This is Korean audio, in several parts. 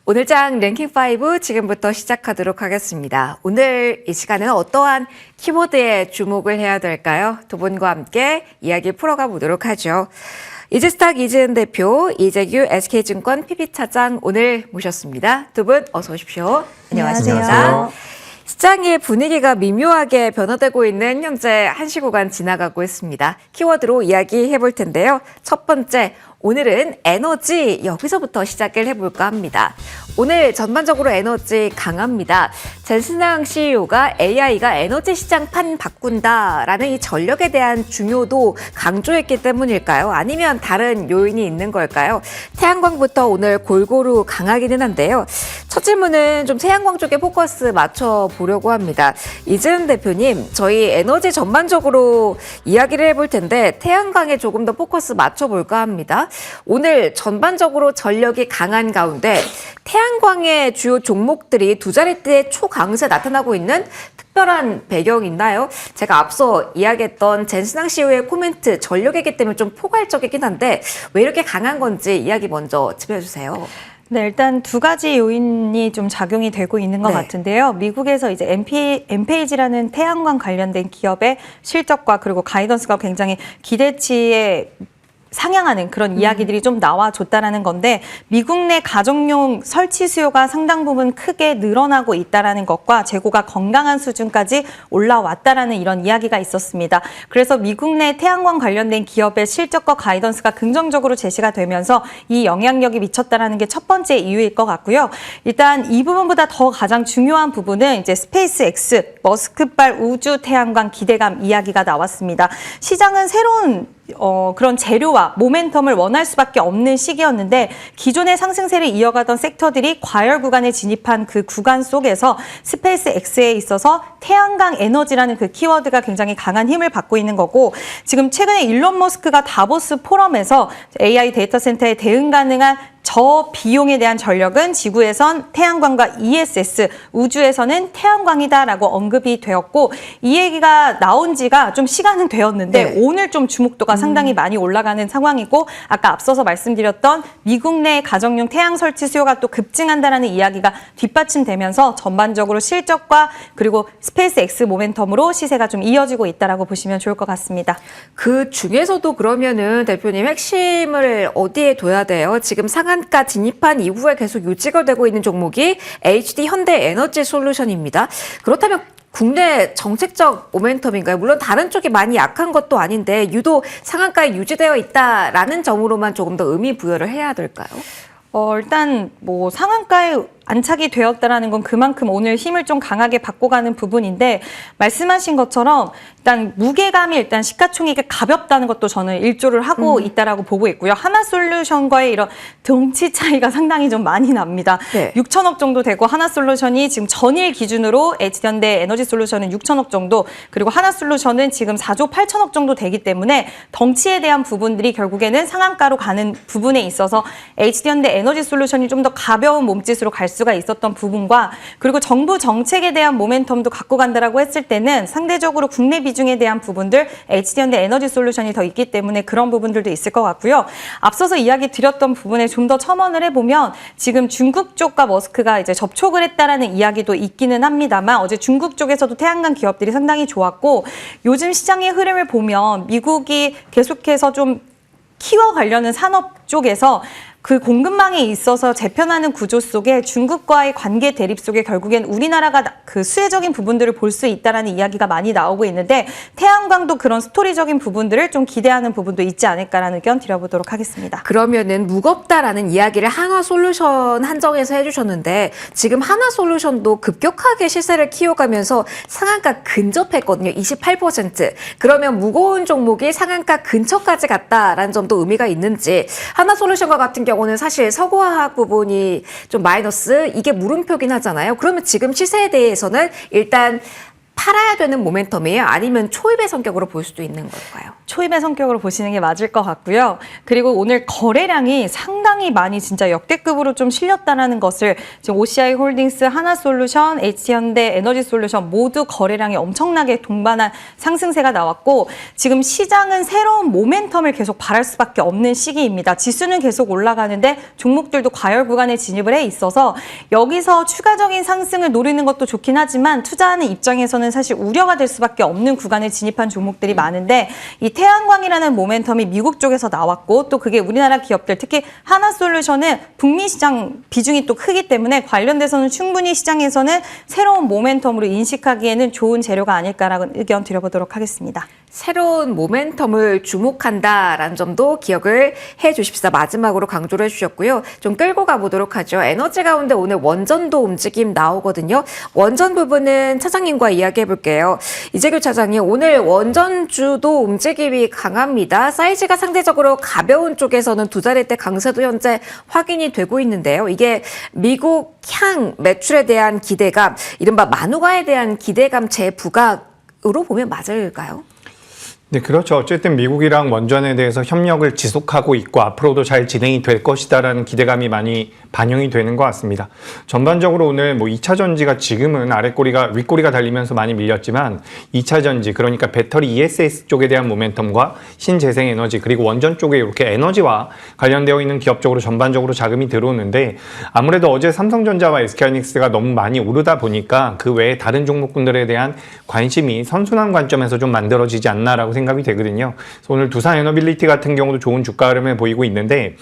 오늘장 랭킹5 지금부터 시작하도록 하겠습니다. 오늘 이 시간에는 어떠한 키워드에 주목을 해야 될까요? 두 분과 함께 이야기 풀어가 보도록 하죠. 이지스탁 이지은 대표, 이재규 SK증권 PB차장 오늘 모셨습니다. 두 분 어서 오십시오. 안녕하십니까. 시장의 분위기가 미묘하게 변화되고 있는 현재 1시 구간 지나가고 있습니다. 키워드로 이야기해 볼 텐데요. 첫 번째, 오늘은 에너지 여기서부터 시작을 해볼까 합니다. 오늘 전반적으로 에너지 강합니다. 젠슨항 CEO가 AI가 에너지 시장 판 바꾼다라는 이 전력에 대한 중요도 강조했기 때문일까요? 아니면 다른 요인이 있는 걸까요? 태양광부터 오늘 골고루 강하기는 한데요. 첫 질문은 좀 태양광 쪽에 포커스 맞춰보려고 합니다. 이지은 대표님, 저희 에너지 전반적으로 이야기를 해볼 텐데 태양광에 조금 더 포커스 맞춰볼까 합니다. 오늘 전반적으로 전력이 강한 가운데 태양광의 주요 종목들이 두 자릿대의 초강세 나타나고 있는 특별한 배경이 있나요? 제가 앞서 이야기했던 젠슨항 CEO의 코멘트, 전력이기 때문에 좀 포괄적이긴 한데 왜 이렇게 강한 건지 이야기 먼저 짚어주세요. 네, 일단 두 가지 요인이 좀 작용이 되고 있는 것 같은데요. 미국에서 이제 엔페이지라는 태양광 관련된 기업의 실적과 그리고 가이던스가 굉장히 기대치에 상향하는 그런 이야기들이 좀 나와줬다라는 건데, 미국 내 가정용 설치 수요가 상당 부분 크게 늘어나고 있다라는 것과 재고가 건강한 수준까지 올라왔다라는 이런 이야기가 있었습니다. 그래서 미국 내 태양광 관련된 기업의 실적과 가이던스가 긍정적으로 제시가 되면서 이 영향력이 미쳤다라는 게 첫 번째 이유일 것 같고요. 일단 이 부분보다 더 가장 중요한 부분은 이제 스페이스X, 머스크발 우주 태양광 기대감 이야기가 나왔습니다. 시장은 새로운 그런 재료와 모멘텀을 원할 수밖에 없는 시기였는데, 기존의 상승세를 이어가던 섹터들이 과열 구간에 진입한 그 구간 속에서 스페이스X에 있어서 태양광 에너지라는 그 키워드가 굉장히 강한 힘을 받고 있는 거고, 지금 최근에 일론 머스크가 다보스 포럼에서 AI 데이터 센터에 대응 가능한 저비용에 대한 전력은 지구에선 태양광과 ESS, 우주에서는 태양광이다라고 언급이 되었고, 이 얘기가 나온 지가 좀 시간은 되었는데 오늘 좀 주목도가 상당히 많이 올라가는 상황이고, 아까 앞서서 말씀드렸던 미국 내 가정용 태양 설치 수요가 또 급증한다라는 이야기가 뒷받침되면서 전반적으로 실적과 그리고 스페이스X 모멘텀으로 시세가 좀 이어지고 있다라고 보시면 좋을 것 같습니다. 그 중에서도 그러면은 대표님 핵심을 어디에 둬야 돼요? 지금 상한가 진입한 이후에 계속 유지가 되고 있는 종목이 HD 현대에너지솔루션입니다. 그렇다면 국내 정책적 모멘텀인가요? 물론 다른 쪽이 많이 약한 것도 아닌데 유독 상한가에 유지되어 있다라는 점으로만 조금 더 의미 부여를 해야 될까요? 일단 뭐 상한가에 안착이 되었다라는 건 그만큼 오늘 힘을 좀 강하게 받고 가는 부분인데, 말씀하신 것처럼 일단 무게감이 일단 시가총액이 가볍다는 것도 저는 일조를 하고 있다라고 보고 있고요. 하나솔루션과의 이런 덩치 차이가 상당히 좀 많이 납니다. 6천억 정도 되고 하나솔루션이 지금 전일 기준으로 HD현대 에너지솔루션은 6천억 정도, 그리고 하나솔루션은 지금 4조 8천억 정도 되기 때문에 덩치에 대한 부분들이 결국에는 상한가로 가는 부분에 있어서 HD현대 에너지솔루션이 좀 더 가벼운 몸짓으로 갈 수가 있었던 부분과, 그리고 정부 정책에 대한 모멘텀도 갖고 간다라고 했을 때는 상대적으로 국내 비중에 대한 부분들 HD현대 에너지솔루션이 더 있기 때문에 그런 부분들도 있을 것 같고요. 앞서서 이야기 드렸던 부분에 좀 더 첨언을 해보면, 지금 중국 쪽과 머스크가 이제 접촉을 했다라는 이야기도 있기는 합니다만, 어제 중국 쪽에서도 태양광 기업들이 상당히 좋았고, 요즘 시장의 흐름을 보면 미국이 계속해서 좀 키워가려는 산업 쪽에서 그 공급망에 있어서 재편하는 구조 속에 중국과의 관계 대립 속에 결국엔 우리나라가 그 수혜적인 부분들을 볼 수 있다라는 이야기가 많이 나오고 있는데, 태양광도 그런 스토리적인 부분들을 좀 기대하는 부분도 있지 않을까라는 의견 드려보도록 하겠습니다. 그러면은 무겁다라는 이야기를 하나솔루션 한정해서 해주셨는데, 지금 하나솔루션도 급격하게 시세를 키워가면서 상한가 근접했거든요. 28%. 그러면 무거운 종목이 상한가 근처까지 갔다라는 점도 의미가 있는지, 하나솔루션과 같은 경우는 사실 서구화학 부분이 좀 마이너스, 이게 물음표긴 하잖아요. 그러면 지금 시세에 대해서는 일단 팔아야 되는 모멘텀이에요? 아니면 초입의 성격으로 볼 수도 있는 걸까요? 초입의 성격으로 보시는 게 맞을 것 같고요. 그리고 오늘 거래량이 상당히 많이 진짜 역대급으로 좀 실렸다라는 것을 지금 OCI 홀딩스, 하나솔루션, HC현대, 에너지솔루션 모두 거래량이 엄청나게 동반한 상승세가 나왔고 지금 시장은 새로운 모멘텀을 계속 바랄 수밖에 없는 시기입니다. 지수는 계속 올라가는데 종목들도 과열 구간에 진입을 해 있어서 여기서 추가적인 상승을 노리는 것도 좋긴 하지만 투자하는 입장에서는 사실 우려가 될 수밖에 없는 구간에 진입한 종목들이 많은데 이 태양광이라는 모멘텀이 미국 쪽에서 나왔고 또 그게 우리나라 기업들 특히 하나솔루션은 북미 시장 비중이 또 크기 때문에 관련돼서는 충분히 시장에서는 새로운 모멘텀으로 인식하기에는 좋은 재료가 아닐까라는 의견 드려보도록 하겠습니다. 새로운 모멘텀을 주목한다라는 점도 기억을 해 주십사. 마지막으로 강조를 해주셨고요. 좀 끌고 가보도록 하죠. 에너지 가운데 오늘 원전도 움직임 나오거든요. 원전 부분은 차장님과 이야기해 볼게요. 이재규 차장님, 오늘 원전주도 움직임이 강합니다. 사이즈가 상대적으로 가벼운 쪽에서는 두 자릿대 강세도 현재 확인이 되고 있는데요. 이게 미국 향 매출에 대한 기대감, 이른바 만우가에 대한 기대감 재부각으로 보면 맞을까요? 네, 그렇죠. 어쨌든 미국이랑 원전에 대해서 협력을 지속하고 있고 앞으로도 잘 진행이 될 것이다라는 기대감이 많이 반영이 되는 것 같습니다. 전반적으로 오늘 2차 전지가 지금은 윗꼬리가 달리면서 많이 밀렸지만 2차 전지, 그러니까 배터리 ESS 쪽에 대한 모멘텀과 신재생에너지 그리고 원전 쪽에 이렇게 에너지와 관련되어 있는 기업 쪽으로 전반적으로 자금이 들어오는데 아무래도 어제 삼성전자와 SK하이닉스가 너무 많이 오르다 보니까 그 외에 다른 종목군들에 대한 관심이 선순환 관점에서 좀 만들어지지 않나라고 생각이 되거든요. 그래서 오늘 두산에너빌리티 같은 경우도 좋은 주가 흐름을 보이고 있는데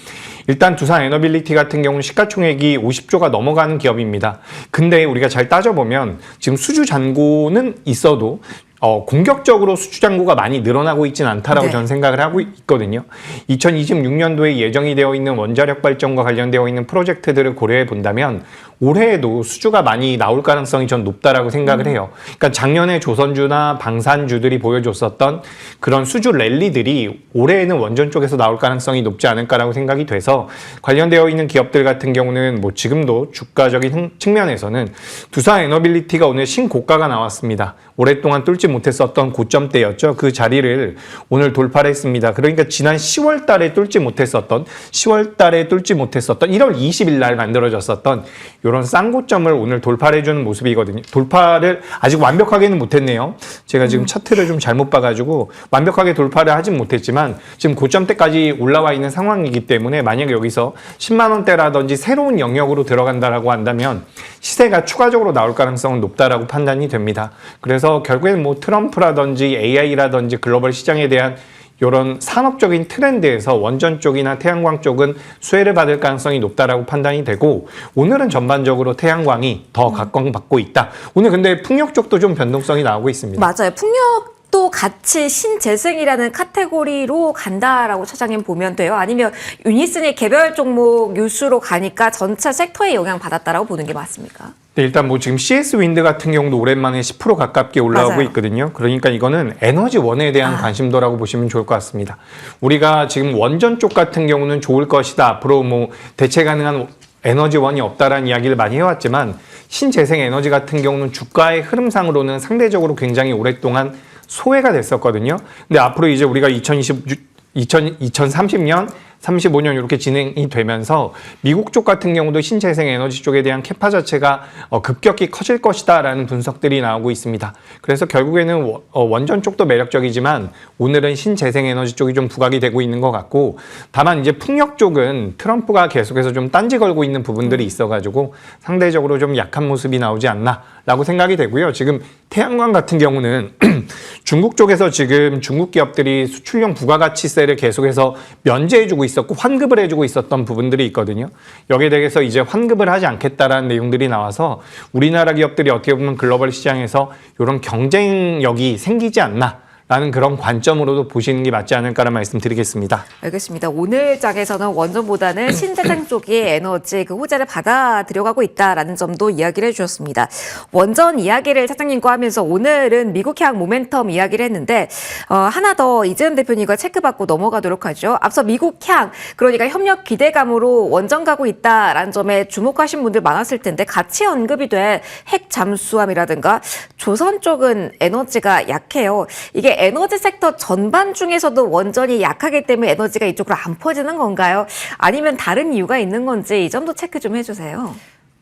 일단 두산에너빌리티 같은 경우는 시가총액이 50조가 넘어가는 기업입니다. 근데 우리가 잘 따져보면 지금 수주 잔고는 있어도 공격적으로 수주 잔고가 많이 늘어나고 있지는 않다라고 저는 생각을 하고 있거든요. 2026년도에 예정이 되어 있는 원자력 발전과 관련되어 있는 프로젝트들을 고려해 본다면 올해에도 수주가 많이 나올 가능성이 전 높다라고 생각을 해요. 그러니까 작년에 조선주나 방산주들이 보여줬었던 그런 수주 랠리들이 올해에는 원전 쪽에서 나올 가능성이 높지 않을까라고 생각이 돼서 관련되어 있는 기업들 같은 경우는 지금도 주가적인 측면에서는 두산에너빌리티가 오늘 신고가가 나왔습니다. 오랫동안 뚫지 못했었던 고점대였죠. 그 자리를 오늘 돌파를 했습니다. 그러니까 지난 10월 달에 뚫지 못했었던 1월 20일 날 만들어졌었던 이런 쌍고점을 오늘 돌파를 해주는 모습이거든요. 돌파를 아직 완벽하게는 못했네요. 제가 지금 차트를 좀 잘못 봐가지고 완벽하게 돌파를 하진 못했지만 지금 고점대까지 올라와 있는 상황이기 때문에 만약에 여기서 10만 원대라든지 새로운 영역으로 들어간다라고 한다면 시세가 추가적으로 나올 가능성은 높다라고 판단이 됩니다. 그래서 결국에는 트럼프라든지 AI라든지 글로벌 시장에 대한 이런 산업적인 트렌드에서 원전 쪽이나 태양광 쪽은 수혜를 받을 가능성이 높다라고 판단이 되고 오늘은 전반적으로 태양광이 더 각광받고 있다. 오늘 근데 풍력 쪽도 좀 변동성이 나오고 있습니다. 맞아요. 풍력도 같이 신재생이라는 카테고리로 간다라고 차장님 보면 돼요? 아니면 유니슨이 개별 종목 뉴스로 가니까 전체 섹터에 영향 받았다라고 보는 게 맞습니까? 네, 일단 지금 CS 윈드 같은 경우도 오랜만에 10% 가깝게 올라오고 맞아요. 있거든요. 그러니까 이거는 에너지원에 대한 관심도라고 보시면 좋을 것 같습니다. 우리가 지금 원전 쪽 같은 경우는 좋을 것이다. 앞으로 대체 가능한 에너지원이 없다라는 이야기를 많이 해왔지만 신재생 에너지 같은 경우는 주가의 흐름상으로는 상대적으로 굉장히 오랫동안 소외가 됐었거든요. 근데 앞으로 이제 우리가 2030년 35년 이렇게 진행이 되면서 미국 쪽 같은 경우도 신재생 에너지 쪽에 대한 캐파 자체가 급격히 커질 것이다라는 분석들이 나오고 있습니다. 그래서 결국에는 원전 쪽도 매력적이지만 오늘은 신재생 에너지 쪽이 좀 부각이 되고 있는 것 같고 다만 이제 풍력 쪽은 트럼프가 계속해서 좀 딴지 걸고 있는 부분들이 있어가지고 상대적으로 좀 약한 모습이 나오지 않나라고 생각이 되고요. 지금 태양광 같은 경우는 중국 쪽에서 지금 중국 기업들이 수출용 부가가치세를 계속해서 면제해주고 있었고 환급을 해주고 있었던 부분들이 있거든요. 여기에 대해서 이제 환급을 하지 않겠다라는 내용들이 나와서 우리나라 기업들이 어떻게 보면 글로벌 시장에서 이런 경쟁력이 생기지 않나 라는 그런 관점으로도 보시는 게 맞지 않을까라는 말씀 드리겠습니다. 알겠습니다. 오늘 장에서는 원전보다는 신재생 쪽이 에너지 그 호재를 받아들여가고 있다라는 점도 이야기를 해주셨습니다. 원전 이야기를 차장님과 하면서 오늘은 미국향 모멘텀 이야기를 했는데 하나 더 이재현 대표님 이걸 체크받고 넘어가도록 하죠. 앞서 미국향, 그러니까 협력 기대감으로 원전 가고 있다라는 점에 주목하신 분들 많았을 텐데 같이 언급이 된 핵 잠수함이라든가 조선 쪽은 에너지가 약해요. 이게 에너지 섹터 전반 중에서도 원전이 약하기 때문에 에너지가 이쪽으로 안 퍼지는 건가요? 아니면 다른 이유가 있는 건지 이 점도 체크 좀 해주세요.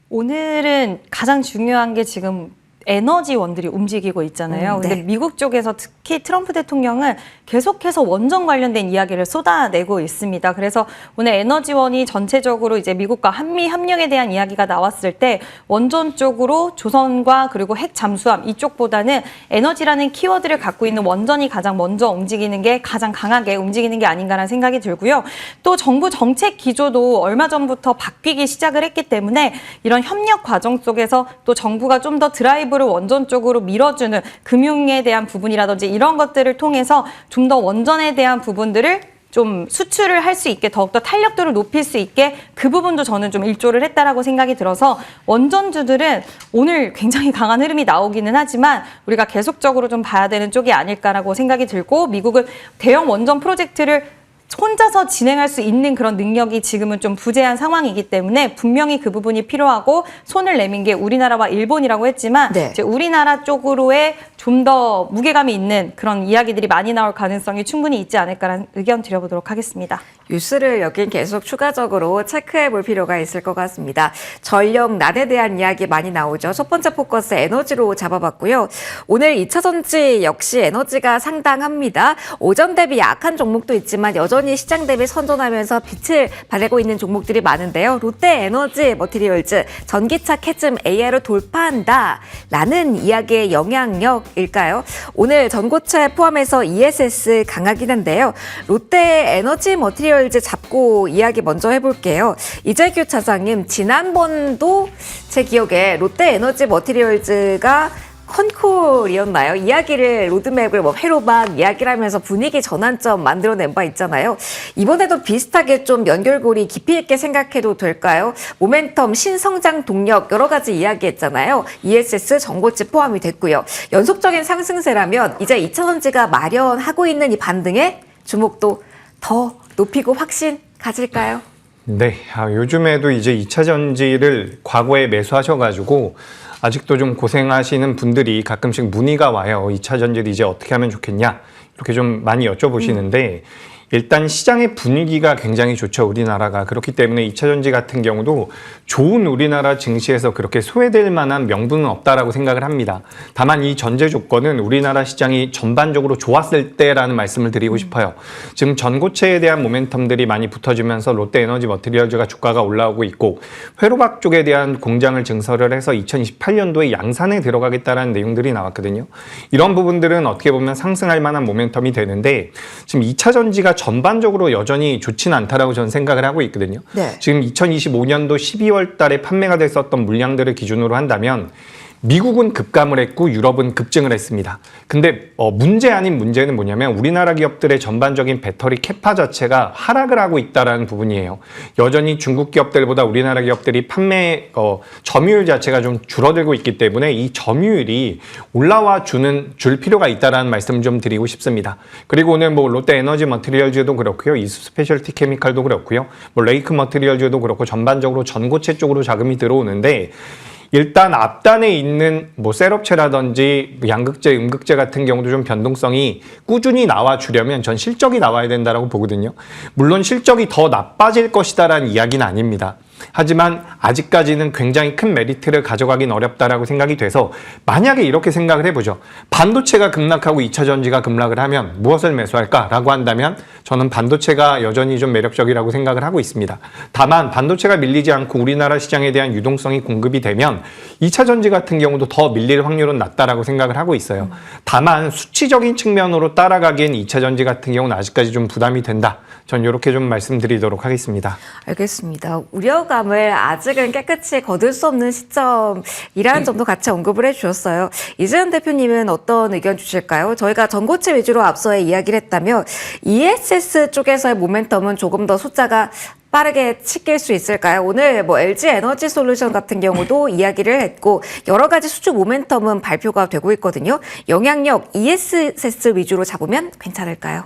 오늘은 가장 중요한 게 지금 에너지원들이 움직이고 있잖아요. 네. 근데 미국 쪽에서 특히 트럼프 대통령은 계속해서 원전 관련된 이야기를 쏟아내고 있습니다. 그래서 오늘 에너지원이 전체적으로 이제 미국과 한미 협력에 대한 이야기가 나왔을 때 원전 쪽으로 조선과 그리고 핵 잠수함 이쪽보다는 에너지라는 키워드를 갖고 있는 원전이 가장 먼저 움직이는 게 가장 강하게 움직이는 게 아닌가라는 생각이 들고요. 또 정부 정책 기조도 얼마 전부터 바뀌기 시작을 했기 때문에 이런 협력 과정 속에서 또 정부가 좀 더 드라이브를 원전 쪽으로 밀어주는 금융에 대한 부분이라든지 이런 것들을 통해서 좀 더 원전에 대한 부분들을 좀 수출을 할 수 있게 더욱더 탄력도를 높일 수 있게 그 부분도 저는 좀 일조를 했다라고 생각이 들어서 원전주들은 오늘 굉장히 강한 흐름이 나오기는 하지만 우리가 계속적으로 좀 봐야 되는 쪽이 아닐까라고 생각이 들고 미국은 대형 원전 프로젝트를 혼자서 진행할 수 있는 그런 능력이 지금은 좀 부재한 상황이기 때문에 분명히 그 부분이 필요하고 손을 내민 게 우리나라와 일본이라고 했지만 네. 이제 우리나라 쪽으로의 좀 더 무게감이 있는 그런 이야기들이 많이 나올 가능성이 충분히 있지 않을까라는 의견 드려보도록 하겠습니다. 뉴스를 여긴 계속 추가적으로 체크해 볼 필요가 있을 것 같습니다. 전력난에 대한 이야기 많이 나오죠. 첫 번째 포커스 에너지로 잡아봤고요. 오늘 2차 전지 역시 에너지가 상당합니다. 오전 대비 약한 종목도 있지만 여전히 시장 대비 선전하면서 빛을 발하고 있는 종목들이 많은데요. 롯데에너지 머티리얼즈 전기차 캐즘 AI로 돌파한다라는 이야기의 영향력일까요? 오늘 전고체 포함해서 ESS 강하긴 한데요. 롯데에너지 머티리얼즈 잡고 이야기 먼저 해볼게요. 이재규 차장님, 지난번도 제 기억에 롯데에너지 머티리얼즈가 컨콜이었나요? 이야기를 로드맵을 뭐 회로만 이야기를 하면서 분위기 전환점 만들어낸 바 있잖아요. 이번에도 비슷하게 좀 연결고리 깊이 있게 생각해도 될까요? 모멘텀, 신성장 동력 여러 가지 이야기했잖아요. ESS, 전고체 포함이 됐고요. 연속적인 상승세라면 이제 2차 전지가 마련하고 있는 이 반등에 주목도 더 높이고 확신 가질까요? 네, 요즘에도 이제 2차 전지를 과거에 매수하셔가지고 아직도 좀 고생하시는 분들이 가끔씩 문의가 와요. 2차 전지를 이제 어떻게 하면 좋겠냐? 이렇게 좀 많이 여쭤보시는데 일단 시장의 분위기가 굉장히 좋죠. 우리나라가. 그렇기 때문에 2차 전지 같은 경우도 좋은 우리나라 증시에서 그렇게 소외될 만한 명분은 없다라고 생각을 합니다. 다만 이 전제 조건은 우리나라 시장이 전반적으로 좋았을 때라는 말씀을 드리고 싶어요. 지금 전고체에 대한 모멘텀들이 많이 붙어지면서 롯데에너지 머티리얼즈가 주가가 올라오고 있고 회로박 쪽에 대한 공장을 증설을 해서 2028년도에 양산에 들어가겠다는 내용들이 나왔거든요. 이런 부분들은 어떻게 보면 상승할 만한 모멘텀이 되는데 지금 2차 전지가 전반적으로 여전히 좋지는 않다라고 저는 생각을 하고 있거든요. 네. 지금 2025년도 12월 달에 판매가 됐었던 물량들을 기준으로 한다면 미국은 급감을 했고 유럽은 급증을 했습니다. 근데 문제 아닌 문제는 뭐냐면 우리나라 기업들의 전반적인 배터리 캐파 자체가 하락을 하고 있다는 부분이에요. 여전히 중국 기업들보다 우리나라 기업들이 판매 점유율 자체가 좀 줄어들고 있기 때문에 이 점유율이 올라와 줄 필요가 있다는 말씀을 좀 드리고 싶습니다. 그리고 오늘 뭐 롯데에너지 머티리얼즈도 그렇고요. 이수 스페셜티 케미칼도 그렇고요. 뭐 레이크 머티리얼즈도 그렇고 전반적으로 전고체 쪽으로 자금이 들어오는데 일단 앞단에 있는 뭐 셀업체라든지 양극재, 음극재 같은 경우도 좀 변동성이 꾸준히 나와주려면 전 실적이 나와야 된다고 보거든요. 물론 실적이 더 나빠질 것이다라는 이야기는 아닙니다. 하지만 아직까지는 굉장히 큰 메리트를 가져가긴 어렵다라고 생각이 돼서 만약에 이렇게 생각을 해보죠. 반도체가 급락하고 2차 전지가 급락을 하면 무엇을 매수할까라고 한다면 저는 반도체가 여전히 좀 매력적이라고 생각을 하고 있습니다. 다만 반도체가 밀리지 않고 우리나라 시장에 대한 유동성이 공급이 되면 2차 전지 같은 경우도 더 밀릴 확률은 낮다라고 생각을 하고 있어요. 다만 수치적인 측면으로 따라가기엔 2차 전지 같은 경우는 아직까지 좀 부담이 된다. 전 이렇게 좀 말씀드리도록 하겠습니다. 알겠습니다. 우려감을 아직은 깨끗이 거둘 수 없는 시점이라는 점도 같이 언급을 해주셨어요. 이재현 대표님은 어떤 의견 주실까요? 저희가 전고체 위주로 앞서에 이야기를 했다면 ESS 쪽에서의 모멘텀은 조금 더 숫자가 빠르게 치킬 수 있을까요? 오늘 뭐 LG 에너지 솔루션 같은 경우도 이야기를 했고 여러 가지 수주 모멘텀은 발표가 되고 있거든요. 영향력 ESS 위주로 잡으면 괜찮을까요?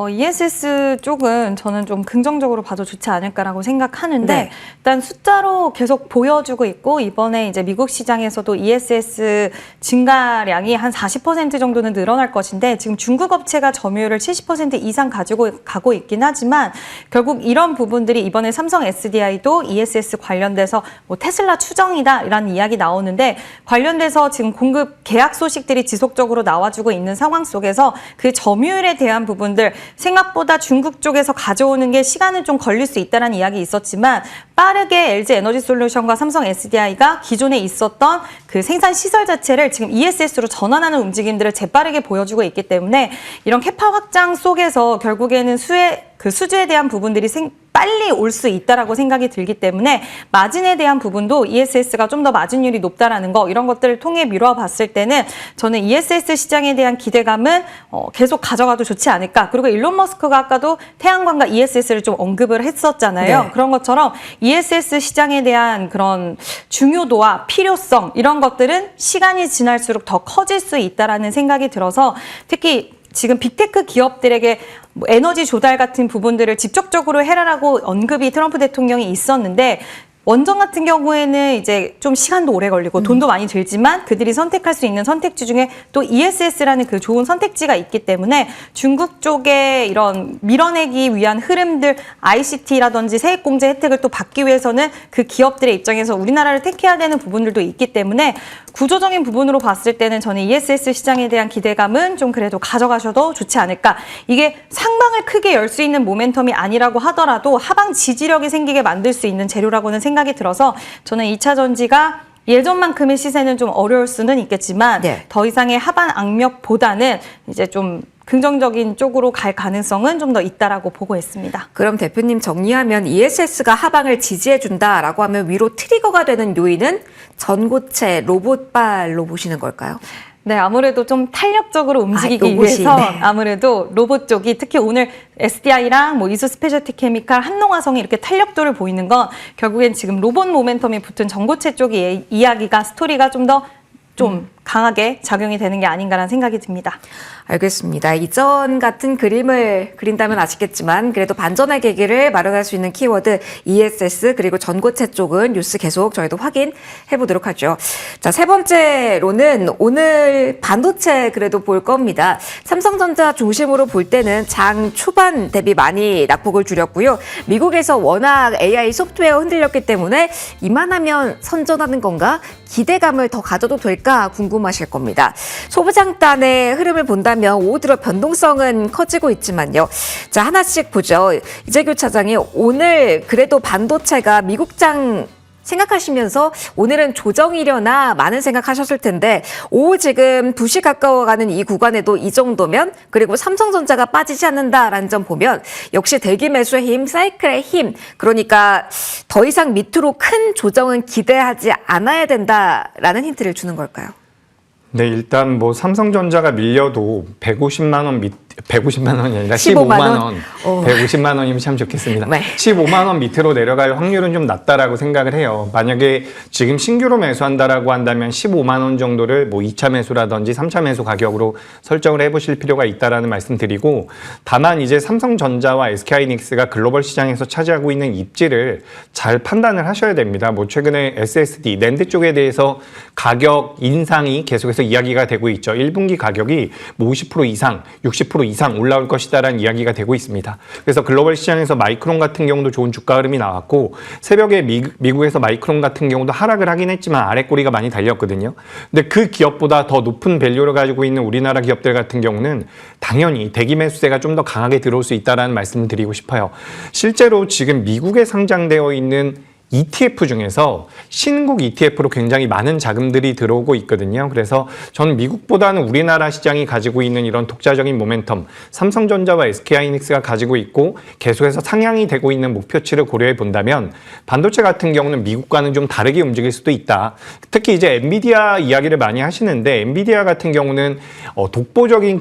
ESS 쪽은 저는 좀 긍정적으로 봐도 좋지 않을까라고 생각하는데 네. 일단 숫자로 계속 보여주고 있고 이번에 이제 미국 시장에서도 ESS 증가량이 한 40% 정도는 늘어날 것인데 지금 중국 업체가 점유율을 70% 이상 가지고 가고 있긴 하지만 결국 이런 부분들이 이번에 삼성 SDI도 ESS 관련돼서 뭐 테슬라 추정이다라는 이야기 나오는데 관련돼서 지금 공급 계약 소식들이 지속적으로 나와주고 있는 상황 속에서 그 점유율에 대한 부분들 생각보다 중국 쪽에서 가져오는 게 시간은 좀 걸릴 수 있다는 이야기 있었지만 빠르게 LG 에너지 솔루션과 삼성 SDI가 기존에 있었던 그 생산 시설 자체를 지금 ESS로 전환하는 움직임들을 재빠르게 보여주고 있기 때문에 이런 캐파 확장 속에서 결국에는 수주에 대한 부분들이 빨리 올 수 있다라고 생각이 들기 때문에 마진에 대한 부분도 ESS가 좀 더 마진율이 높다라는 거 이런 것들을 통해 미뤄 봤을 때는 저는 ESS 시장에 대한 기대감은 계속 가져가도 좋지 않을까. 그리고 일론 머스크가 아까도 태양광과 ESS를 좀 언급을 했었잖아요. 네. 그런 것처럼 ESS 시장에 대한 그런 중요도와 필요성 이런 것들은 시간이 지날수록 더 커질 수 있다라는 생각이 들어서 특히 지금 빅테크 기업들에게 뭐 에너지 조달 같은 부분들을 직접적으로 해라라고 언급이 트럼프 대통령이 있었는데 원전 같은 경우에는 이제 좀 시간도 오래 걸리고 돈도 많이 들지만 그들이 선택할 수 있는 선택지 중에 또 ESS라는 그 좋은 선택지가 있기 때문에 중국 쪽에 이런 밀어내기 위한 흐름들 ICT라든지 세액공제 혜택을 또 받기 위해서는 그 기업들의 입장에서 우리나라를 택해야 되는 부분들도 있기 때문에 구조적인 부분으로 봤을 때는 저는 ESS 시장에 대한 기대감은 좀 그래도 가져가셔도 좋지 않을까. 이게 상방을 크게 열 수 있는 모멘텀이 아니라고 하더라도 하방 지지력이 생기게 만들 수 있는 재료라고는 생각이 들어서 저는 2차 전지가 예전만큼의 시세는 좀 어려울 수는 있겠지만 네. 더 이상의 하반 악력보다는 이제 좀 긍정적인 쪽으로 갈 가능성은 좀 더 있다라고 보고 있습니다. 그럼 대표님 정리하면 ESS가 하방을 지지해준다라고 하면 위로 트리거가 되는 요인은 전고체 로봇발로 보시는 걸까요? 네, 아무래도 좀 탄력적으로 움직이기 로봇이, 위해서 네. 아무래도 로봇 쪽이 특히 오늘 SDI랑 뭐 이수 스페셜티 케미칼, 한농화성이 이렇게 탄력도를 보이는 건 결국엔 지금 로봇 모멘텀이 붙은 전고체 쪽의 이야기가 스토리가 좀 더 강하게 작용이 되는 게 아닌가라는 생각이 듭니다. 알겠습니다. 이전 같은 그림을 그린다면 아시겠지만 그래도 반전의 계기를 마련할 수 있는 키워드 ESS 그리고 전고체 쪽은 뉴스 계속 저희도 확인해 보도록 하죠. 자, 세 번째로는 오늘 반도체 그래도 볼 겁니다. 삼성전자 중심으로 볼 때는 장 초반 대비 많이 낙폭을 줄였고요. 미국에서 워낙 AI 소프트웨어 흔들렸기 때문에 이만하면 선전하는 건가? 기대감을 더 가져도 될까 궁금하실 겁니다. 소부장단의 흐름을 본다면 오 들어 변동성은 커지고 있지만요. 자, 하나씩 보죠. 이재규 차장이 오늘 그래도 반도체가 미국장 생각하시면서 오늘은 조정이려나 많은 생각하셨을 텐데 지금 2시 가까워가는 이 구간에도 이 정도면 그리고 삼성전자가 빠지지 않는다라는 점 보면 역시 대기 매수의 힘, 사이클의 힘 그러니까 더 이상 밑으로 큰 조정은 기대하지 않아야 된다라는 힌트를 주는 걸까요? 네, 일단 뭐 삼성전자가 밀려도 150만 원이 아니라 15만 15만 원? 원. 150만 원이면 참 좋겠습니다. 네. 15만 원 밑으로 내려갈 확률은 좀 낮다라고 생각을 해요. 만약에 지금 신규로 매수한다라고 한다면 15만 원 정도를 뭐 2차 매수라든지 3차 매수 가격으로 설정을 해보실 필요가 있다라는 말씀드리고 다만 이제 삼성전자와 SK하이닉스가 글로벌 시장에서 차지하고 있는 입지를 잘 판단을 하셔야 됩니다. 뭐 최근에 SSD, 낸드 쪽에 대해서 가격 인상이 계속해서 이야기가 되고 있죠. 1분기 가격이 뭐 50% 이상, 60% 이상 올라올 것이다라는 이야기가 되고 있습니다. 그래서 글로벌 시장에서 마이크론 같은 경우도 좋은 주가 흐름이 나왔고 새벽에 미국에서 마이크론 같은 경우도 하락을 하긴 했지만 아랫꼬리가 많이 달렸거든요. 근데 그 기업보다 더 높은 밸류를 가지고 있는 우리나라 기업들 같은 경우는 당연히 대기 매수세가 좀 더 강하게 들어올 수 있다는 말씀을 드리고 싶어요. 실제로 지금 미국에 상장되어 있는 ETF 중에서 신국 ETF로 굉장히 많은 자금들이 들어오고 있거든요. 그래서 저는 미국보다는 우리나라 시장이 가지고 있는 이런 독자적인 모멘텀, 삼성전자와 SK하이닉스가 가지고 있고 계속해서 상향이 되고 있는 목표치를 고려해 본다면 반도체 같은 경우는 미국과는 좀 다르게 움직일 수도 있다. 특히 이제 엔비디아 이야기를 많이 하시는데 엔비디아 같은 경우는 독보적인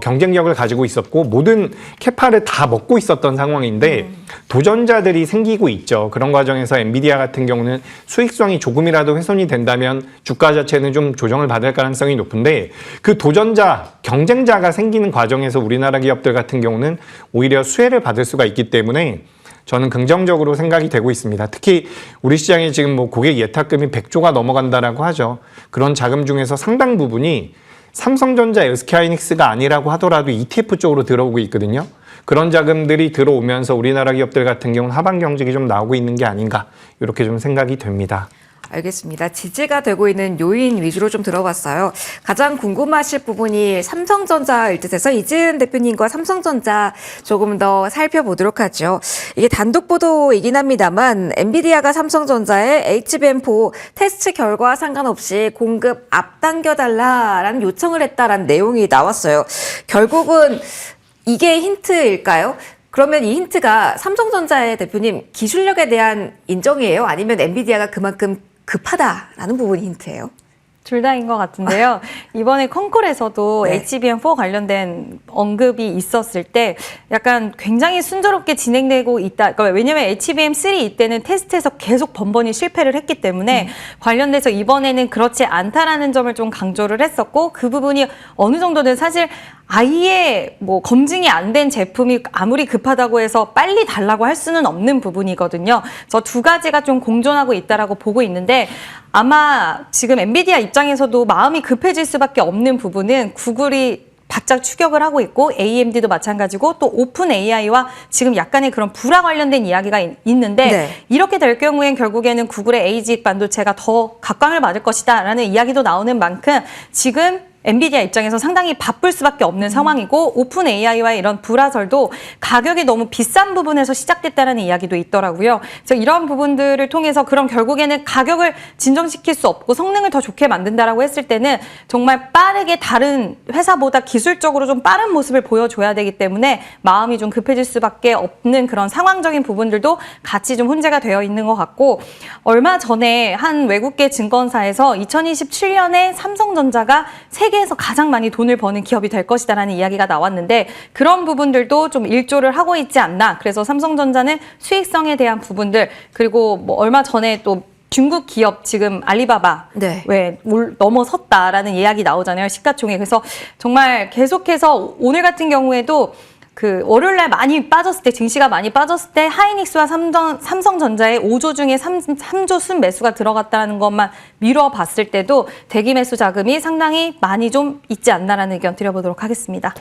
경쟁력을 가지고 있었고 모든 캐파를 다 먹고 있었던 상황인데 도전자들이 생기고 있죠. 그런 과정에서 엔비디아 같은 경우는 수익성이 조금이라도 훼손이 된다면 주가 자체는 좀 조정을 받을 가능성이 높은데 그 도전자, 경쟁자가 생기는 과정에서 우리나라 기업들 같은 경우는 오히려 수혜를 받을 수가 있기 때문에 저는 긍정적으로 생각이 되고 있습니다. 특히 우리 시장에 지금 뭐 고객 예탁금이 100조가 넘어간다라고 하죠. 그런 자금 중에서 상당 부분이 삼성전자, SK하이닉스가 아니라고 하더라도 ETF 쪽으로 들어오고 있거든요. 그런 자금들이 들어오면서 우리나라 기업들 같은 경우는 하반 경직이 좀 나오고 있는 게 아닌가 이렇게 좀 생각이 됩니다. 알겠습니다. 지지가 되고 있는 요인 위주로 좀 들어봤어요. 가장 궁금하실 부분이 삼성전자일 듯해서 이지은 대표님과 삼성전자 조금 더 살펴보도록 하죠. 이게 단독 보도이긴 합니다만 엔비디아가 삼성전자에 HBM4 테스트 결과 상관없이 공급 앞당겨달라라는 요청을 했다라는 내용이 나왔어요. 결국은 이게 힌트일까요? 그러면 이 힌트가 삼성전자의 대표님 기술력에 대한 인정이에요? 아니면 엔비디아가 그만큼 급하다라는 부분이 힌트예요? 둘 다인 것 같은데요. 이번에 컨콜에서도 네. HBM4 관련된 언급이 있었을 때 약간 굉장히 순조롭게 진행되고 있다. 그러니까 왜냐면 HBM3 이때는 테스트에서 계속 번번이 실패를 했기 때문에 관련돼서 이번에는 그렇지 않다라는 점을 좀 강조를 했었고 그 부분이 어느 정도는 사실 아예 뭐 검증이 안 된 제품이 아무리 급하다고 해서 빨리 달라고 할 수는 없는 부분이거든요. 그래서 두 가지가 좀 공존하고 있다라고 보고 있는데 아마 지금 엔비디아 입장에서도 마음이 급해질 수밖에 없는 부분은 구글이 바짝 추격을 하고 있고 AMD도 마찬가지고 또 오픈 AI와 지금 약간의 그런 불화 관련된 이야기가 있는데 네. 이렇게 될 경우엔 결국에는 구글의 AGX 반도체가 더 각광을 받을 것이다 라는 이야기도 나오는 만큼 지금 엔비디아 입장에서 상당히 바쁠 수밖에 없는 상황이고 오픈 AI와의 이런 불화설도 가격이 너무 비싼 부분에서 시작됐다는 이야기도 있더라고요. 그래서 이런 부분들을 통해서 그럼 결국에는 가격을 진정시킬 수 없고 성능을 더 좋게 만든다라고 했을 때는 정말 빠르게 다른 회사보다 기술적으로 좀 빠른 모습을 보여줘야 되기 때문에 마음이 좀 급해질 수밖에 없는 그런 상황적인 부분들도 같이 좀 혼재가 되어 있는 것 같고 얼마 전에 한 외국계 증권사에서 2027년에 삼성전자가 세계에서 가장 많이 돈을 버는 기업이 될 것이다라는 이야기가 나왔는데 그런 부분들도 좀 일조를 하고 있지 않나. 그래서 삼성전자는 수익성에 대한 부분들 그리고 뭐 얼마 전에 또 중국 기업 지금 알리바바 네. 왜 넘어섰다라는 이야기 나오잖아요. 시가총액. 그래서 정말 계속해서 오늘 같은 경우에도 그 월요일날 많이 빠졌을 때 증시가 많이 빠졌을 때 하이닉스와 삼성전자의 5조 중에 3조 순 매수가 들어갔다는 것만 미뤄봤을 때도 대기 매수 자금이 상당히 많이 좀 있지 않나라는 의견 드려보도록 하겠습니다.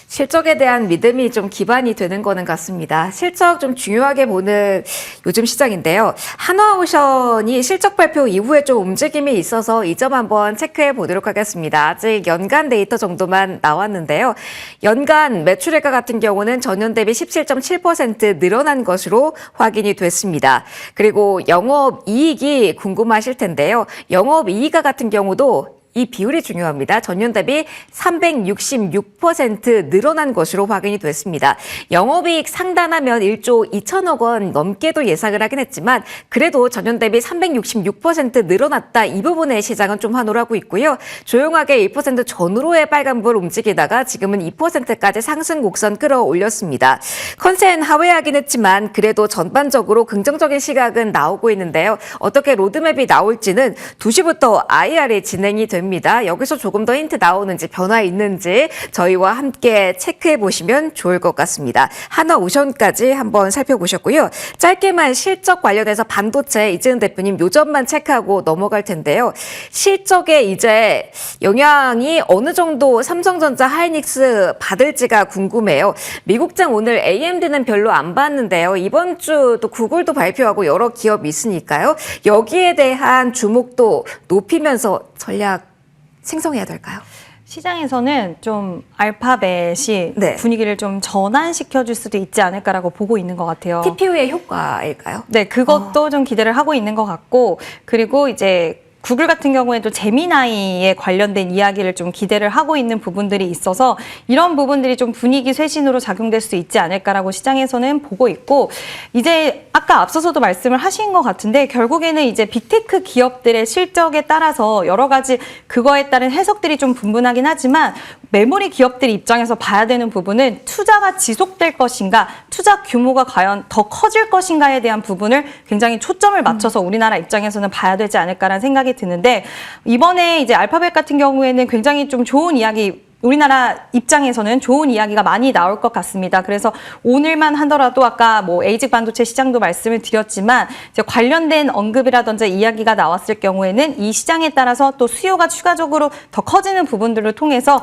실적에 대한 믿음이 좀 기반이 되는 거는 같습니다. 실적 좀 중요하게 보는 요즘 시장인데요. 한화오션이 실적 발표 이후에 좀 움직임이 있어서 이 점 한번 체크해 보도록 하겠습니다. 아직 연간 데이터 정도만 나왔는데요. 연간 매출액가 같은 경우는 전년 대비 17.7% 늘어난 것으로 확인이 됐습니다. 그리고 영업이익이 궁금하실 텐데요. 영업이익가 같은 경우도 이 비율이 중요합니다. 전년 대비 366% 늘어난 것으로 확인이 됐습니다. 영업이익 상단하면 1조 2천억 원 넘게도 예상을 하긴 했지만 그래도 전년 대비 366% 늘어났다. 이 부분에 시장은 좀 환호하고 있고요. 조용하게 1% 전후로의 빨간불 움직이다가 지금은 2%까지 상승 곡선 끌어올렸습니다. 컨센 하회하긴 했지만 그래도 전반적으로 긍정적인 시각은 나오고 있는데요. 어떻게 로드맵이 나올지는 2시부터 IR이 진행이 됩니다. 여기서 조금 더 힌트 나오는지 변화 있는지 저희와 함께 체크해 보시면 좋을 것 같습니다. 한화오션까지 한번 살펴보셨고요. 짧게만 실적 관련해서 반도체 이재은 대표님 요점만 체크하고 넘어갈 텐데요. 실적에 이제 영향이 어느 정도 삼성전자, 하이닉스 받을지가 궁금해요. 미국장 오늘 AMD는 별로 안 봤는데요. 이번 주 또 구글도 발표하고 여러 기업이 있으니까요. 여기에 대한 주목도 높이면서 전략 생성해야 될까요? 시장에서는 좀 알파벳이 네. 분위기를 좀 전환시켜줄 수도 있지 않을까라고 보고 있는 것 같아요. TPU의 효과일까요? 네, 그것도 좀 기대를 하고 있는 것 같고 그리고 이제 구글 같은 경우에도 제미나이에 관련된 이야기를 좀 기대를 하고 있는 부분들이 있어서 이런 부분들이 좀 분위기 쇄신으로 작용될 수 있지 않을까라고 시장에서는 보고 있고 이제 아까 앞서서도 말씀을 하신 것 같은데 결국에는 이제 빅테크 기업들의 실적에 따라서 여러 가지 그거에 따른 해석들이 좀 분분하긴 하지만 메모리 기업들 입장에서 봐야 되는 부분은 투자가 지속될 것인가, 투자 규모가 과연 더 커질 것인가에 대한 부분을 굉장히 초점을 맞춰서 우리나라 입장에서는 봐야 되지 않을까라는 생각이 드는데, 이번에 이제 알파벳 같은 경우에는 굉장히 좀 좋은 이야기, 우리나라 입장에서는 좋은 이야기가 많이 나올 것 같습니다. 그래서 오늘만 하더라도 아까 뭐 에이직 반도체 시장도 말씀을 드렸지만 이제 관련된 언급이라든지 이야기가 나왔을 경우에는 이 시장에 따라서 또 수요가 추가적으로 더 커지는 부분들을 통해서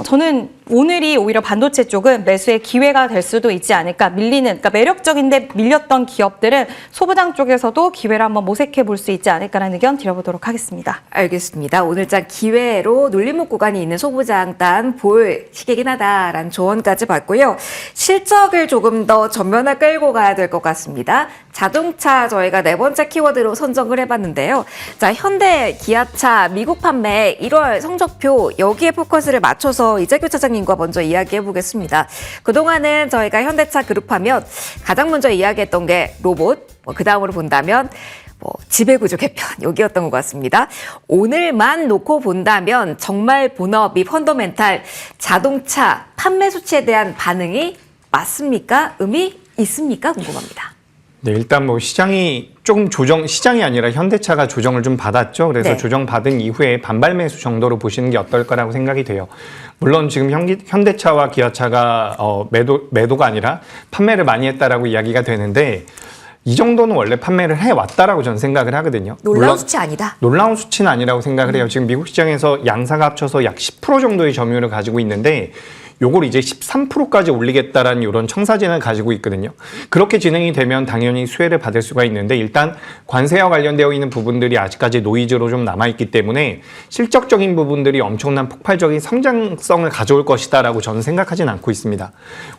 저는 오늘이 오히려 반도체 쪽은 매수의 기회가 될 수도 있지 않을까. 그러니까 매력적인데 밀렸던 기업들은 소부장 쪽에서도 기회를 한번 모색해 볼 수 있지 않을까라는 의견 드려보도록 하겠습니다. 알겠습니다. 오늘장 기회로 눌림목 구간이 있는 소부장단 볼 시기긴 하다라는 조언까지 받고요. 실적을 조금 더 전면에 끌고 가야 될 것 같습니다. 자동차 저희가 네 번째 키워드로 선정을 해봤는데요. 자, 현대, 기아차, 미국 판매 1월 성적표 여기에 포커스를 맞춰서 이재규 차장님과 먼저 이야기해 보겠습니다. 그동안은 저희가 현대차 그룹하면 가장 먼저 이야기했던 게 로봇, 그 다음으로 본다면 지배구조 개편 여기였던 것 같습니다. 오늘만 놓고 본다면 정말 본업 및 펀더멘탈 자동차 판매 수치에 대한 반응이 맞습니까? 의미 있습니까? 궁금합니다. 네, 일단 뭐 시장이 조금 시장이 아니라 현대차가 조정을 좀 받았죠. 그래서 네. 조정 받은 이후에 반발 매수 정도로 보시는 게 어떨까라고 생각이 돼요. 물론 지금 현대차와 기아차가 매도가 아니라 판매를 많이 했다라고 이야기가 되는데, 이 정도는 원래 판매를 해왔다라고 저는 생각을 하거든요. 놀라운 물론 수치 아니다. 놀라운 수치는 아니라고 생각을 해요. 지금 미국 시장에서 양사가 합쳐서 약 10% 정도의 점유율을 가지고 있는데, 요걸 이제 13%까지 올리겠다라는 이런 청사진을 가지고 있거든요. 그렇게 진행이 되면 당연히 수혜를 받을 수가 있는데, 일단 관세와 관련되어 있는 부분들이 아직까지 노이즈로 좀 남아있기 때문에 실적적인 부분들이 엄청난 폭발적인 성장성을 가져올 것이다라고 저는 생각하진 않고 있습니다.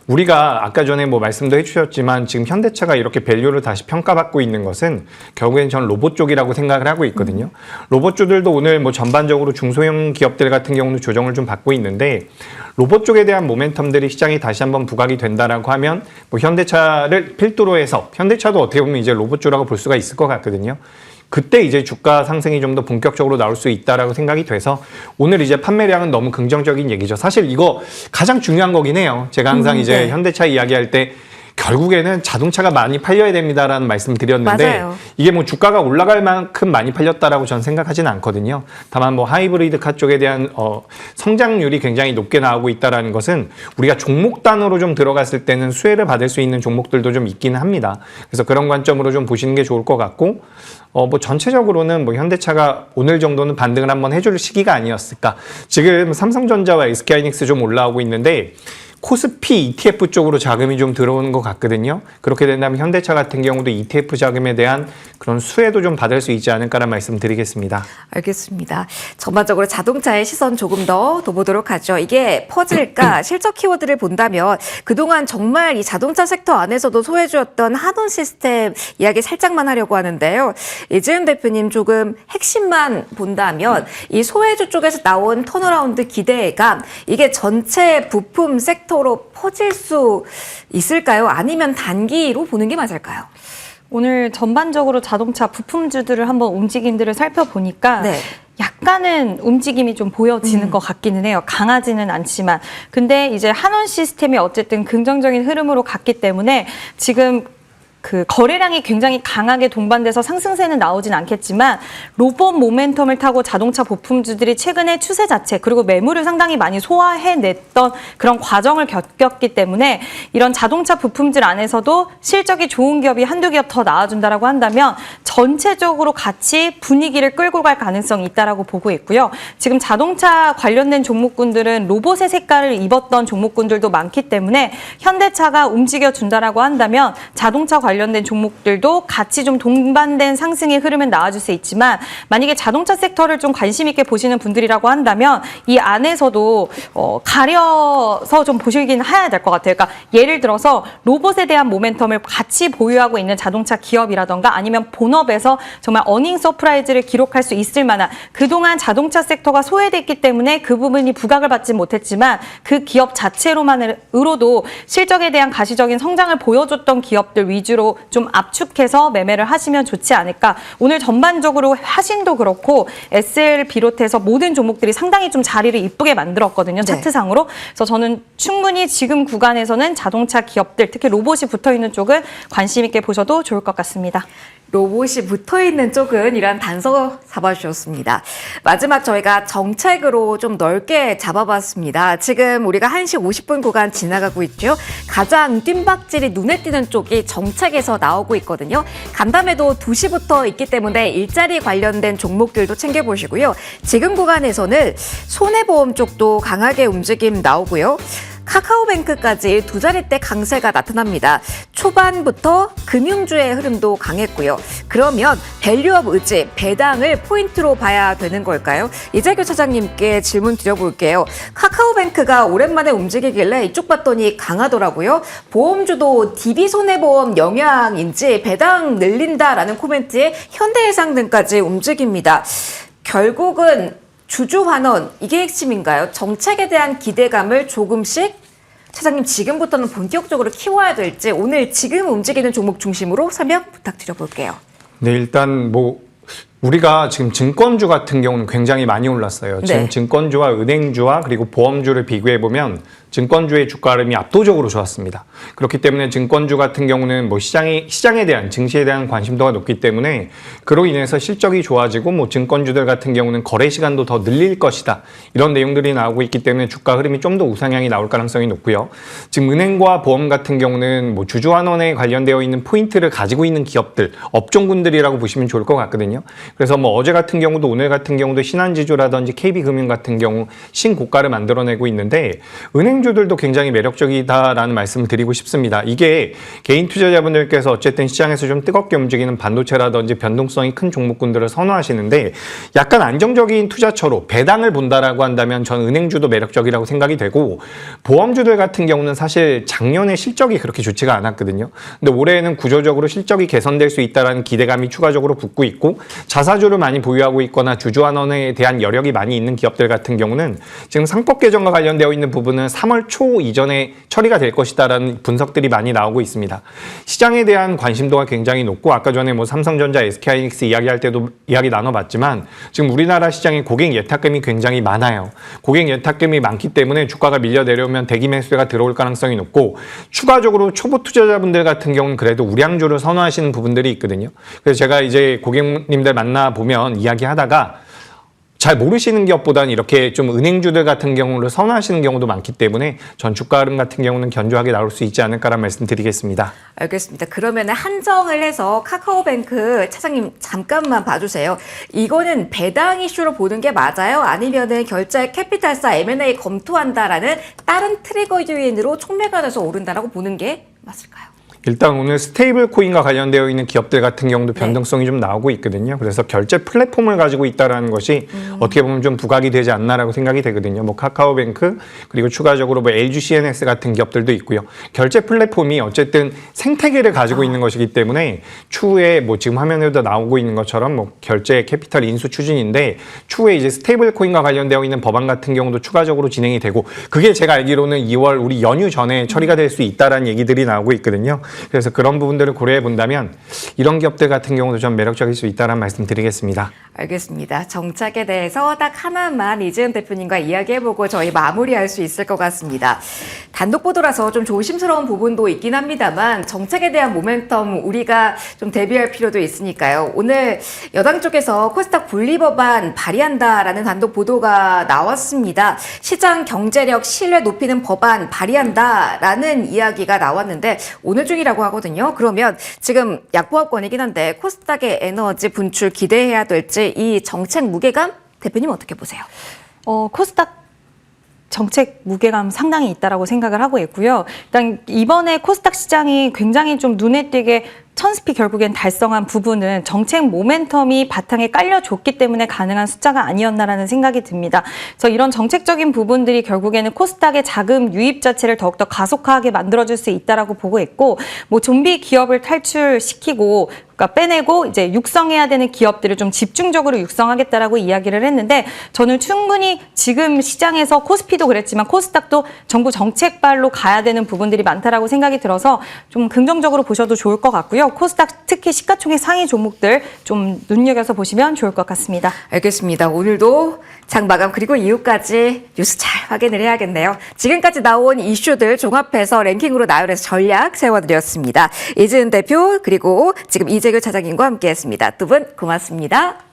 우리가 아까 전에 뭐 말씀도 해주셨지만 지금 현대차가 이렇게 밸류를 다시 평가받고 있는 것은 결국엔 저는 로봇 쪽이라고 생각을 하고 있거든요. 로봇주들도 오늘 뭐 전반적으로 중소형 기업들 같은 경우는 조정을 좀 받고 있는데, 로봇 쪽에 대한 모멘텀들이 시장이 다시 한번 부각이 된다라고 하면 뭐 현대차를 필두로 해서, 현대차도 어떻게 보면 이제 로봇주라고 볼 수가 있을 것 같거든요. 그때 이제 주가 상승이 좀 더 본격적으로 나올 수 있다라고 생각이 돼서 오늘 이제 판매량은 너무 긍정적인 얘기죠. 사실 이거 가장 중요한 거긴 해요. 제가 항상 이제 네. 현대차 이야기할 때 결국에는 자동차가 많이 팔려야 됩니다라는 말씀 드렸는데, 맞아요. 이게 뭐 주가가 올라갈 만큼 많이 팔렸다라고 저는 생각하지는 않거든요. 다만 뭐 하이브리드 카 쪽에 대한 성장률이 굉장히 높게 나오고 있다라는 것은 우리가 종목 단으로 좀 들어갔을 때는 수혜를 받을 수 있는 종목들도 좀 있기는 합니다. 그래서 그런 관점으로 좀 보시는 게 좋을 것 같고, 뭐 전체적으로는 뭐 현대차가 오늘 정도는 반등을 한번 해줄 시기가 아니었을까. 지금 삼성전자와 SK하이닉스 좀 올라오고 있는데, 코스피 ETF 쪽으로 자금이 좀 들어오는 것 같거든요. 그렇게 된다면 현대차 같은 경우도 ETF 자금에 대한 그런 수혜도 좀 받을 수 있지 않을까라는 말씀 드리겠습니다. 알겠습니다. 전반적으로 자동차의 시선 조금 더 보도록 하죠. 이게 퍼즐과 실적 키워드를 본다면 그동안 정말 이 자동차 섹터 안에서도 소외주였던 한원 시스템 이야기 살짝만 하려고 하는데요. 이재훈 대표님 조금 핵심만 본다면 이 소외주 쪽에서 나온 턴어라운드 기대감, 이게 전체 부품 섹터로 퍼질 수 있을까요? 아니면 단기로 보는 게 맞을까요? 오늘 전반적으로 자동차 부품주들을 한번 움직임들을 살펴보니까 네. 약간은 움직임이 좀 보여지는 것 같기는 해요. 강하지는 않지만. 근데 이제 한원 시스템이 어쨌든 긍정적인 흐름으로 갔기 때문에 지금 그 거래량이 굉장히 강하게 동반돼서 상승세는 나오진 않겠지만, 로봇 모멘텀을 타고 자동차 부품주들이 최근에 추세 자체 그리고 매물을 상당히 많이 소화해냈던 그런 과정을 겪었기 때문에 이런 자동차 부품들 안에서도 실적이 좋은 기업이 한두 기업 더 나와준다라고 한다면 전체적으로 같이 분위기를 끌고 갈 가능성이 있다라고 보고 있고요. 지금 자동차 관련된 종목군들은 로봇의 색깔을 입었던 종목군들도 많기 때문에 현대차가 움직여준다라고 한다면 자동차 관련된 종목들도 같이 좀 동반된 상승의 흐름은 나와줄 수 있지만, 만약에 자동차 섹터를 좀 관심 있게 보시는 분들이라고 한다면 이 안에서도 가려서 좀 보시긴 해야 될 것 같아요. 그러니까 예를 들어서 로봇에 대한 모멘텀을 같이 보유하고 있는 자동차 기업이라던가 아니면 본업에서 정말 어닝 서프라이즈를 기록할 수 있을 만한, 그동안 자동차 섹터가 소외됐기 때문에 그 부분이 부각을 받지 못했지만 그 기업 자체로만으로도 실적에 대한 가시적인 성장을 보여줬던 기업들 위주로 기준으로 좀 압축해서 매매를 하시면 좋지 않을까. 오늘 전반적으로 화신도 그렇고 SL 비롯해서 모든 종목들이 상당히 좀 자리를 이쁘게 만들었거든요. 네. 차트상으로. 그래서 저는 충분히 지금 구간에서는 자동차 기업들, 특히 로봇이 붙어있는 쪽은 관심 있게 보셔도 좋을 것 같습니다. 로봇이 붙어있는 쪽은 이란 단서 잡아주셨습니다. 마지막 저희가 정책으로 좀 넓게 잡아봤습니다. 지금 우리가 1시 50분 구간 지나가고 있죠. 가장 뜀박질이 눈에 띄는 쪽이 정책에서 나오고 있거든요. 간담회도 2시부터 있기 때문에 일자리 관련된 종목들도 챙겨보시고요. 지금 구간에서는 손해보험 쪽도 강하게 움직임 나오고요. 카카오뱅크까지 두 자릿대 강세가 나타납니다. 초반부터 금융주의 흐름도 강했고요. 그러면 밸류업 의지, 배당을 포인트로 봐야 되는 걸까요? 이재규 차장님께 질문 드려볼게요. 카카오뱅크가 오랜만에 움직이길래 이쪽 봤더니 강하더라고요. 보험주도 DB손해보험 영향인지 배당 늘린다라는 코멘트에 현대해상 등까지 움직입니다. 결국은 주주환원, 이게 핵심인가요? 정책에 대한 기대감을 조금씩 차장님 지금부터는 본격적으로 키워야 될지 오늘 지금 움직이는 종목 중심으로 설명 부탁드려볼게요. 네, 일단 우리가 지금 증권주 같은 경우는 굉장히 많이 올랐어요. 네. 지금 증권주와 은행주와 그리고 보험주를 비교해 보면 증권주의 주가 흐름이 압도적으로 좋았습니다. 그렇기 때문에 증권주 같은 경우는 시장에 대한 증시에 대한 관심도가 높기 때문에 그로 인해서 실적이 좋아지고 증권주들 같은 경우는 거래 시간도 더 늘릴 것이다. 이런 내용들이 나오고 있기 때문에 주가 흐름이 좀 더 우상향이 나올 가능성이 높고요. 지금 은행과 보험 같은 경우는 주주환원에 관련되어 있는 포인트를 가지고 있는 기업들, 업종군들이라고 보시면 좋을 것 같거든요. 그래서 어제 같은 경우도 오늘 같은 경우도 신한지주라든지 KB금융 같은 경우 신고가를 만들어내고 있는데 은행주들도 굉장히 매력적이다라는 말씀을 드리고 싶습니다. 이게 개인 투자자분들께서 어쨌든 시장에서 좀 뜨겁게 움직이는 반도체라든지 변동성이 큰 종목군들을 선호하시는데 약간 안정적인 투자처로 배당을 본다라고 한다면 저는 은행주도 매력적이라고 생각이 되고 보험주들 같은 경우는 사실 작년에 실적이 그렇게 좋지가 않았거든요. 근데 올해는 구조적으로 실적이 개선될 수 있다는 기대감이 추가적으로 붙고 있고 자사주를 많이 보유하고 있거나 주주환원에 대한 여력이 많이 있는 기업들 같은 경우는 지금 상법 개정과 관련되어 있는 부분은 3월 초 이전에 처리가 될 것이다라는 분석들이 많이 나오고 있습니다. 시장에 대한 관심도가 굉장히 높고 아까 전에 삼성전자, SK하이닉스 이야기할 때도 이야기 나눠봤지만 지금 우리나라 시장에 고객 예탁금이 굉장히 많아요. 고객 예탁금이 많기 때문에 주가가 밀려 내려오면 대기 매수세가 들어올 가능성이 높고 추가적으로 초보 투자자분들 같은 경우는 그래도 우량주를 선호하시는 부분들이 있거든요. 그래서 제가 이제 고객님들 만나보면 이야기하다가 잘 모르시는 기업보다는 이렇게 좀 은행주들 같은 경우를 선호하시는 경우도 많기 때문에 전 주가 흐름 같은 경우는 견조하게 나올 수 있지 않을까라는 말씀 드리겠습니다. 알겠습니다. 그러면 한정을 해서 카카오뱅크 차장님 잠깐만 봐주세요. 이거는 배당 이슈로 보는 게 맞아요? 아니면은 결제 캐피탈사 M&A 검토한다라는 다른 트리거 요인으로 촉매가 돼서 오른다라고 보는 게 맞을까요? 일단 오늘 스테이블 코인과 관련되어 있는 기업들 같은 경우도 변동성이 좀 나오고 있거든요. 그래서 결제 플랫폼을 가지고 있다는 것이 어떻게 보면 좀 부각이 되지 않나라고 생각이 되거든요. 카카오뱅크 그리고 추가적으로 LG CNS 같은 기업들도 있고요. 결제 플랫폼이 어쨌든 생태계를 가지고 있는 것이기 때문에 추후에 지금 화면에도 나오고 있는 것처럼 결제 캐피탈 인수 추진인데 추후에 이제 스테이블 코인과 관련되어 있는 법안 같은 경우도 추가적으로 진행이 되고 그게 제가 알기로는 2월 우리 연휴 전에 처리가 될 수 있다라는 얘기들이 나오고 있거든요. 그래서 그런 부분들을 고려해 본다면 이런 기업들 같은 경우도 좀 매력적일 수 있다는 말씀 드리겠습니다. 알겠습니다. 정책에 대해서 딱 하나만 이재은 대표님과 이야기해보고 저희 마무리할 수 있을 것 같습니다. 단독 보도라서 좀 조심스러운 부분도 있긴 합니다만 정책에 대한 모멘텀 우리가 좀 대비할 필요도 있으니까요. 오늘 여당 쪽에서 코스닥 분리법안 발의한다라는 단독 보도가 나왔습니다. 시장 경제력 신뢰 높이는 법안 발의한다라는 이야기가 나왔는데 오늘 중이라고 하거든요. 그러면 지금 약보합권이긴 한데 코스닥의 에너지 분출 기대해야 될지 이 정책 무게감 대표님 어떻게 보세요? 코스닥 정책 무게감 상당히 있다라고 생각을 하고 있고요. 일단 이번에 코스닥 시장이 굉장히 좀 눈에 띄게 1000스피 결국엔 달성한 부분은 정책 모멘텀이 바탕에 깔려줬기 때문에 가능한 숫자가 아니었나라는 생각이 듭니다. 그래서 이런 정책적인 부분들이 결국에는 코스닥의 자금 유입 자체를 더욱더 가속화하게 만들어줄 수 있다라고 보고 있고 좀비 기업을 탈출시키고 그러니까 빼내고 이제 육성해야 되는 기업들을 좀 집중적으로 육성하겠다라고 이야기를 했는데 저는 충분히 지금 시장에서 코스피도 그랬지만 코스닥도 정부 정책발로 가야 되는 부분들이 많다라고 생각이 들어서 좀 긍정적으로 보셔도 좋을 것 같고요. 코스닥 특히 시가총액 상위 종목들 좀 눈여겨서 보시면 좋을 것 같습니다. 알겠습니다. 오늘도 장 마감 그리고 이후까지 뉴스 잘 확인을 해야겠네요. 지금까지 나온 이슈들 종합해서 랭킹으로 나열해서 전략 세워드렸습니다. 이지은 대표 그리고 지금 이재규 차장님과 함께했습니다. 두 분 고맙습니다.